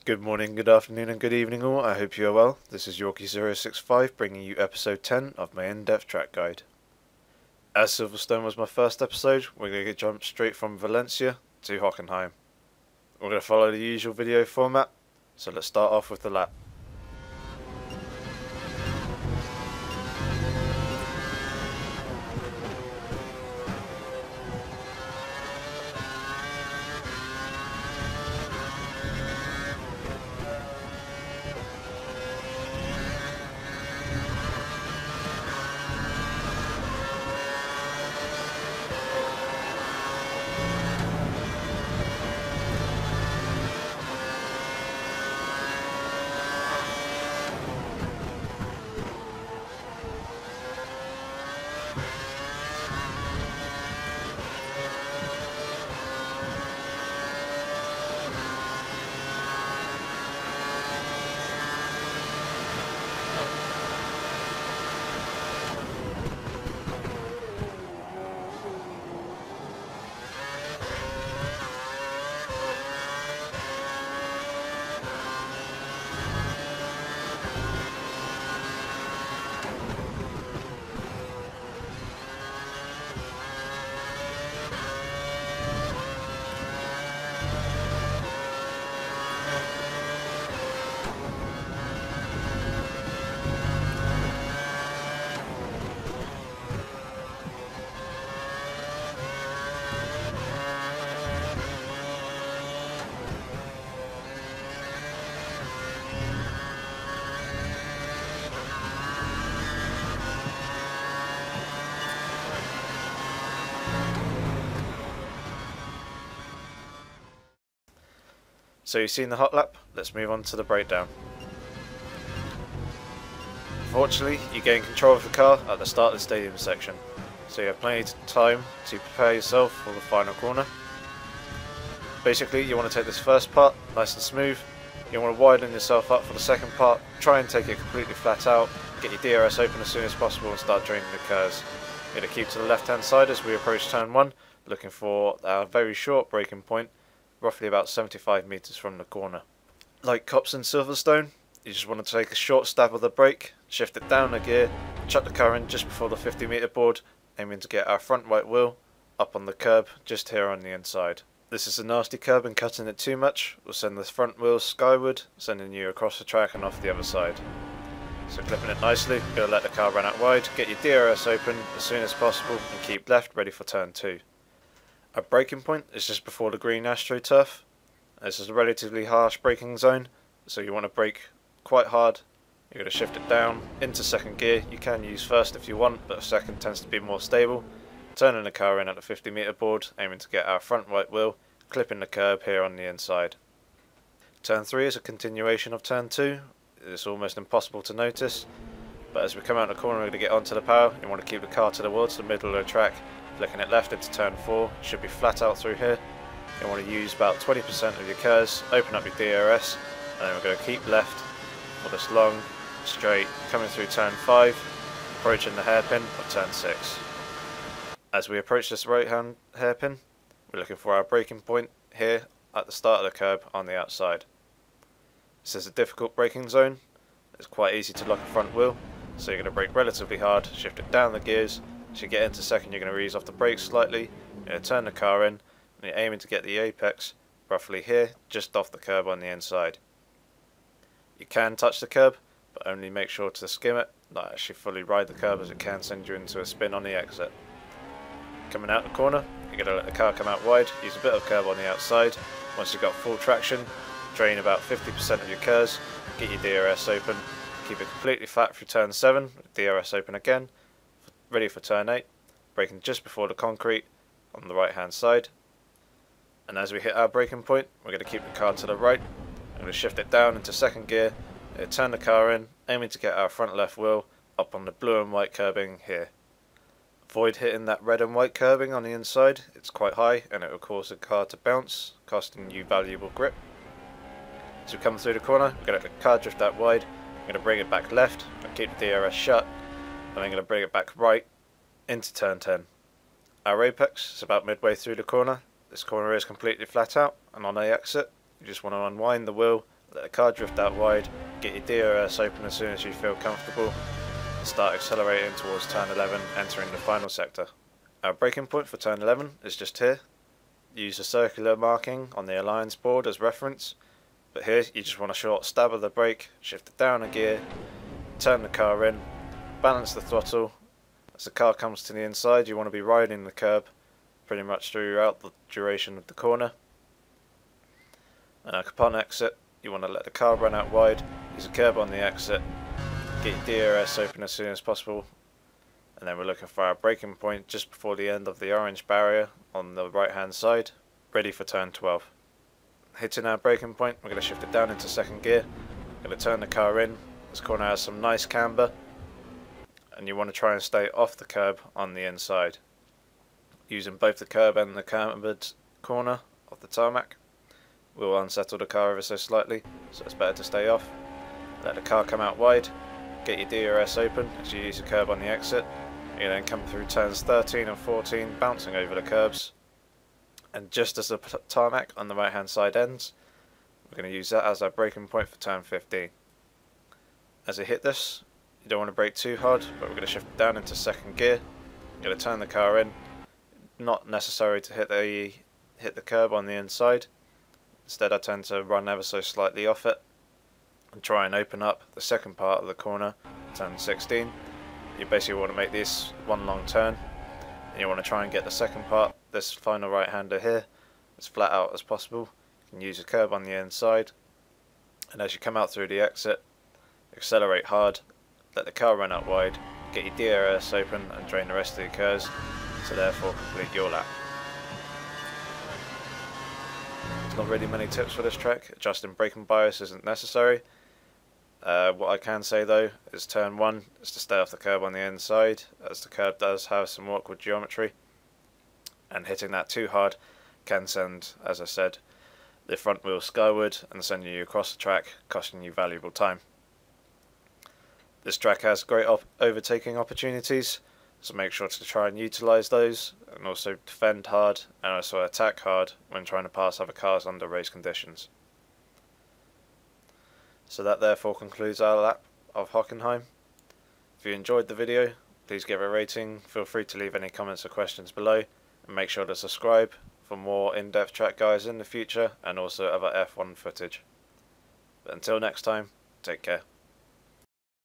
Good morning, good afternoon and good evening all, I hope you are well. This is Yorkie065 bringing you episode 10 of my in-depth track guide. As Silverstone was my first episode, we're going to jump straight from Valencia to Hockenheim. We're going to follow the usual video format, so let's start off with the lap. So you've seen the hot lap, let's move on to the breakdown. Fortunately, you gain control of the car at the start of the stadium section, so you have plenty of time to prepare yourself for the final corner. Basically, you want to take this first part nice and smooth, you want to widen yourself up for the second part, try and take it completely flat out, get your DRS open as soon as possible and start draining the curves. You're going to keep to the left hand side as we approach turn 1, looking for our very short braking point, roughly about 75 metres from the corner. Like cops in Silverstone, you just want to take a short stab of the brake, shift it down a gear, chuck the car in just before the 50 metre board, aiming to get our front right wheel up on the curb just here on the inside. This is a nasty curb and cutting it too much will send the front wheel skyward, sending you across the track and off the other side. So clipping it nicely, you're going to let the car run out wide, get your DRS open as soon as possible and keep left ready for turn 2. Our braking point is just before the green AstroTurf. This is a relatively harsh braking zone, so you want to brake quite hard. You're going to shift it down into second gear. You can use first if you want, but second tends to be more stable. Turning the car in at the 50 metre board, aiming to get our front right wheel, clipping the curb here on the inside. Turn 3 is a continuation of turn 2. It's almost impossible to notice, but as we come out the corner we're going to get onto the power. You want to keep the car to the middle of the track, flicking it left into turn 4, it should be flat out through here. You want to use about 20% of your curves, open up your DRS, and then we're going to keep left for this long, straight, coming through turn 5, approaching the hairpin of turn 6. As we approach this right hand hairpin, we're looking for our braking point here at the start of the curb on the outside. This is a difficult braking zone, it's quite easy to lock a front wheel, so you're going to brake relatively hard, shift it down the gears. As you get into second, you're going to ease off the brakes slightly, you're going to turn the car in, and you're aiming to get the apex roughly here, just off the curb on the inside. You can touch the curb, but only make sure to skim it, not actually fully ride the curb as it can send you into a spin on the exit. Coming out the corner, you're going to let the car come out wide, use a bit of curb on the outside. Once you've got full traction, drain about 50% of your curves, get your DRS open, keep it completely flat through turn 7, with DRS open again. Ready for turn 8, braking just before the concrete on the right hand side. And as we hit our braking point, we're going to keep the car to the right. I'm going to shift it down into second gear, turn the car in, aiming to get our front left wheel up on the blue and white curbing here. Avoid hitting that red and white curbing on the inside, it's quite high and it will cause the car to bounce, costing you valuable grip. As we come through the corner, we're going to let the car drift out wide, I'm going to bring it back left, and keep the DRS shut. And I'm going to bring it back right into turn 10. Our apex is about midway through the corner. This corner is completely flat out, and on the exit you just want to unwind the wheel, let the car drift out wide, get your DRS open as soon as you feel comfortable, and start accelerating towards turn 11, entering the final sector. Our braking point for turn 11 is just here. Use the circular marking on the alliance board as reference, but here you just want a short stab of the brake, shift it down a gear, turn the car in, balance the throttle. As the car comes to the inside, you want to be riding the curb pretty much throughout the duration of the corner. And upon exit, you want to let the car run out wide, use a curb on the exit, get your DRS open as soon as possible, and then we're looking for our braking point just before the end of the orange barrier on the right hand side, ready for turn 12. Hitting our braking point, we're going to shift it down into second gear, we're going to turn the car in. This corner has some nice camber, and you want to try and stay off the curb on the inside. Using both the curb and the cambered corner of the tarmac will unsettle the car ever so slightly, so it's better to stay off. Let the car come out wide, get your DRS open as you use the curb on the exit. You then come through turns 13 and 14, bouncing over the curbs, and just as the tarmac on the right hand side ends, we're going to use that as our braking point for turn 15. As you hit this, you don't want to brake too hard, but we're going to shift it down into second gear. You're going to turn the car in. Not necessary to hit the curb on the inside. Instead, I tend to run ever so slightly off it and try and open up the second part of the corner, turn 16. You basically want to make this one long turn, and you want to try and get the second part, this final right hander here, as flat out as possible. You can use a curb on the inside, and as you come out through the exit, accelerate hard, let the car run out wide, get your DRS open and drain the rest of the curves, to therefore complete your lap. There's not really many tips for this track. Adjusting braking bias isn't necessary. What I can say though is turn 1 is to stay off the curb on the inside, as the curb does have some awkward geometry, and hitting that too hard can send, as I said, the front wheel skyward and send you across the track, costing you valuable time. This track has great overtaking opportunities, so make sure to try and utilise those, and also defend hard and also attack hard when trying to pass other cars under race conditions. So that therefore concludes our lap of Hockenheim. If you enjoyed the video, please give it a rating, feel free to leave any comments or questions below, and make sure to subscribe for more in-depth track guides in the future and also other F1 footage. But until next time, take care.